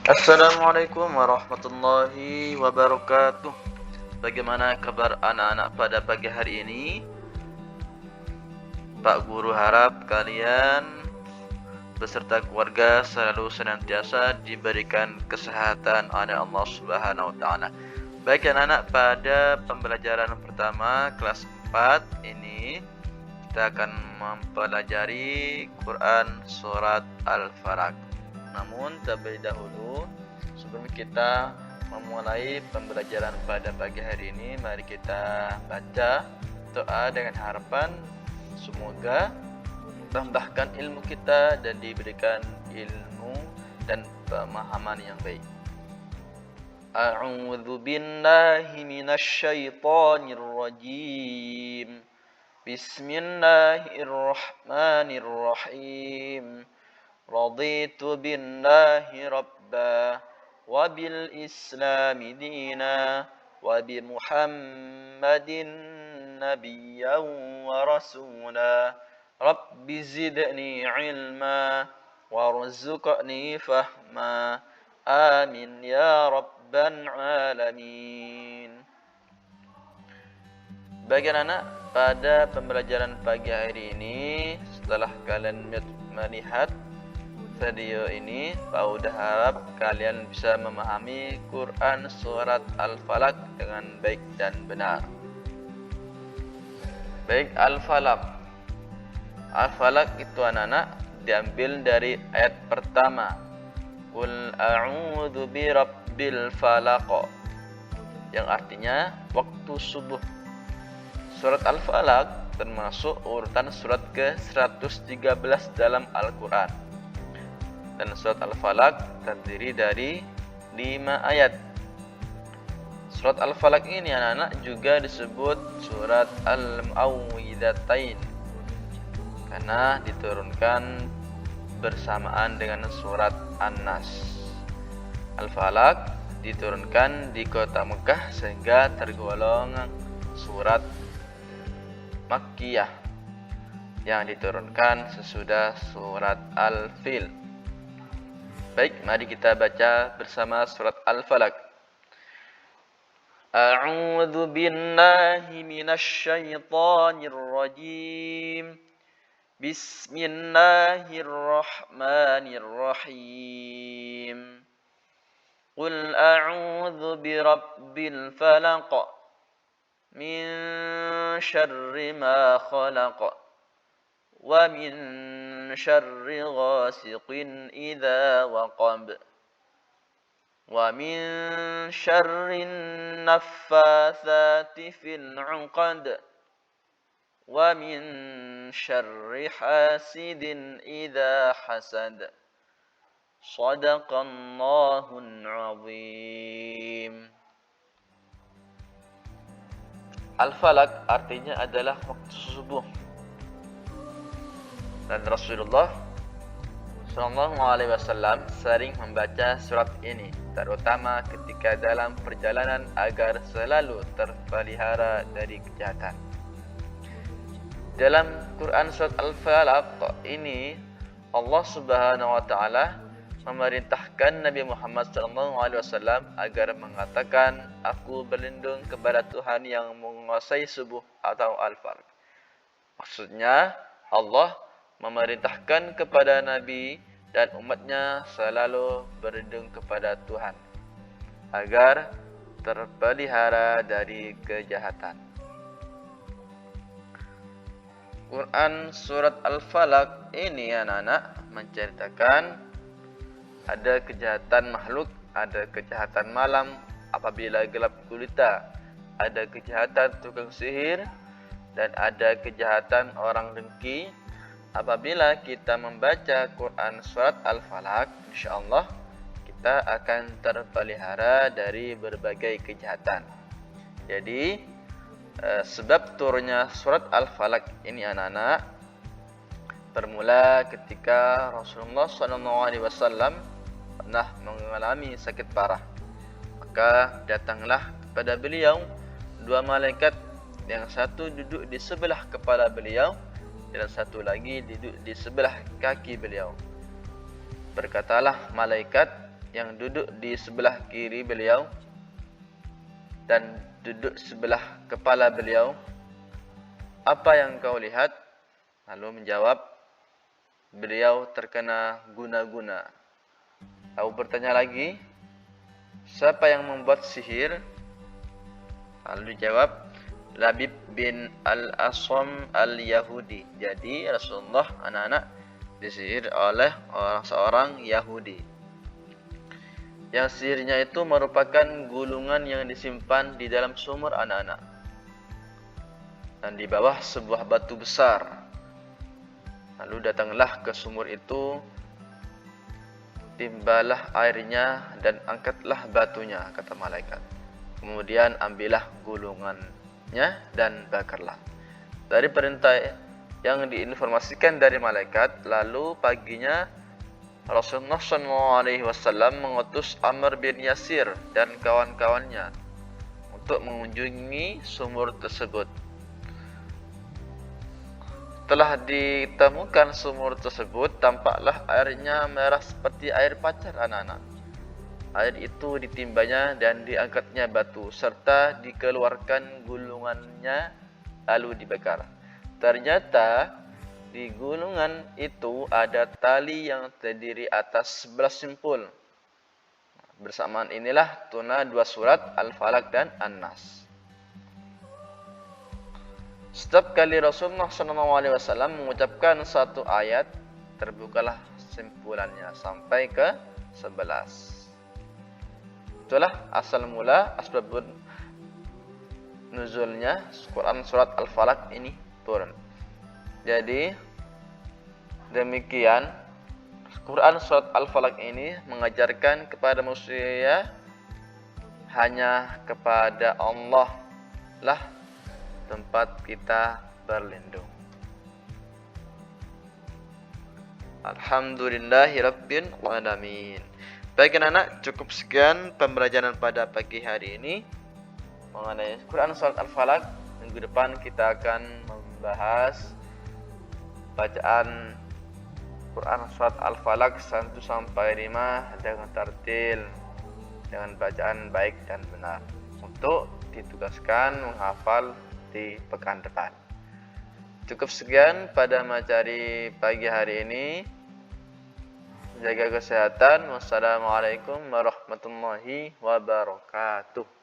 Assalamualaikum warahmatullahi wabarakatuh. Bagaimana kabar anak-anak pada pagi hari ini? Pak Guru harap kalian beserta keluarga selalu senantiasa diberikan kesehatan oleh Allah Subhanahu wa taala. Baik anak-anak, pada pembelajaran pertama kelas 4 ini kita akan mempelajari Quran surat Al-Falaq. Namun terlebih dahulu, sebelum kita memulai pembelajaran pada pagi hari ini, mari kita baca doa dengan harapan semoga tambahkan ilmu kita dan diberikan ilmu dan pemahaman yang baik. A'udzu billahi minasy syaithanir rajim. Bismillahirrahmanirrahim. Raditu billahi rabba wa bil islami dina wa bi Muhammadin nabiyyan wa rasula. Rabbi zidni ilma warzuqni fahma. Amin ya rabbal alamin. Bagi anak, pada pembelajaran pagi hari ini, setelah kalian melihat video ini, Pak Udah harap kalian bisa memahami Quran surat Al-Falaq dengan baik dan benar. Baik, Al-Falaq. Al-Falaq itu anak-anak diambil dari ayat pertama. Qul a'udzu birabbil falaq, yang artinya waktu subuh. Surat Al-Falaq termasuk urutan surat ke-113 dalam Al-Quran. Dan surat Al-Falaq terdiri dari 5 ayat. Surat Al-Falaq ini anak-anak juga disebut surat Al-Mu'awwidzatain karena diturunkan bersamaan dengan surat An-Nas. Al-Falaq diturunkan di kota Mekah sehingga tergolong surat Makkiyah yang diturunkan sesudah surat Al-Fil. Baik, mari kita baca bersama surat Al-Falaq. A'udzu billahi minasy syaithanir rajim. Bismillahirrahmanirrahim. Qul a'udzu birabbil falaq min syarri ma khalaq wa min syarri ghasiqin idza waqab wa min syarri naffatsati fil 'uqad wa min syarri hasidin idza hasad. Shadaqallahul azim. Al-Falaq artinya adalah waktu subuh. Dan Rasulullah SAW sering membaca surat ini, terutama ketika dalam perjalanan agar selalu terpelihara dari kejahatan. Dalam Quran surat Al-Falaq ini, Allah Subhanahu wa taala memerintahkan Nabi Muhammad SAW agar mengatakan, aku berlindung kepada Tuhan yang menguasai subuh atau Al-Falaq. Maksudnya, Allah memerintahkan kepada Nabi dan umatnya selalu berlindung kepada Tuhan agar terpelihara dari kejahatan. Quran surat Al-Falaq ini anak-anak menceritakan ada kejahatan makhluk, ada kejahatan malam apabila gelap gulita, ada kejahatan tukang sihir, dan ada kejahatan orang dengki. Apabila kita membaca Quran surat Al-Falaq, insyaallah kita akan terpelihara dari berbagai kejahatan. Jadi sebab turunnya surat Al-Falaq ini anak-anak bermula ketika Rasulullah SAW pernah mengalami sakit parah. Maka datanglah kepada beliau dua malaikat, yang satu duduk di sebelah kepala beliau dan satu lagi duduk di sebelah kaki beliau. Berkatalah malaikat, yang duduk di sebelah kiri beliau dan duduk sebelah kepala beliau, apa yang kau lihat? Lalu menjawab, beliau terkena guna-guna. Lalu bertanya lagi, siapa yang membuat sihir? Lalu dijawab, Labib bin Al-Asam Al-Yahudi. Jadi Rasulullah anak-anak disihir oleh seorang Yahudi. Yang sihirnya itu merupakan gulungan yang disimpan di dalam sumur anak-anak. Dan di bawah sebuah batu besar. Lalu datanglah ke sumur itu, timbalah airnya dan angkatlah batunya, kata malaikat. Kemudian ambillah gulungannya dan bakarlah. Dari perintah yang diinformasikan dari malaikat, lalu paginya Rasulullah SAW mengutus Amr bin Yasir dan kawan-kawannya untuk mengunjungi sumur tersebut. Setelah ditemukan sumur tersebut, tampaklah airnya merah seperti air pacar anak-anak. Air itu ditimbanya dan diangkatnya batu serta dikeluarkan gulungannya lalu dibakar. Ternyata di gulungan itu ada tali yang terdiri atas 11 simpul. Bersamaan inilah tuna 2 surat Al-Falaq dan An-Nas. Setiap kali Rasulullah SAW mengucapkan satu ayat, terbukalah simpulannya sampai ke 11. Itulah asal mula asbabun nuzulnya Quran surat Al-Falaq ini turun. Jadi demikian Quran surat Al-Falaq ini mengajarkan kepada manusia hanya kepada Allah lah tempat kita berlindung. Alhamdulillahirabbil alamin. Baik anak-anak, cukup sekian pembelajaran pada pagi hari ini mengenai Quran surat Al-Falaq. Minggu depan kita akan membahas bacaan Quran surat Al-Falaq 1 sampai 5 dengan tartil, dengan bacaan baik dan benar, untuk ditugaskan menghafal di pekan depan. Cukup sekian pada materi pagi hari ini. Jaga kesehatan. Wassalamualaikum warahmatullahi wabarakatuh.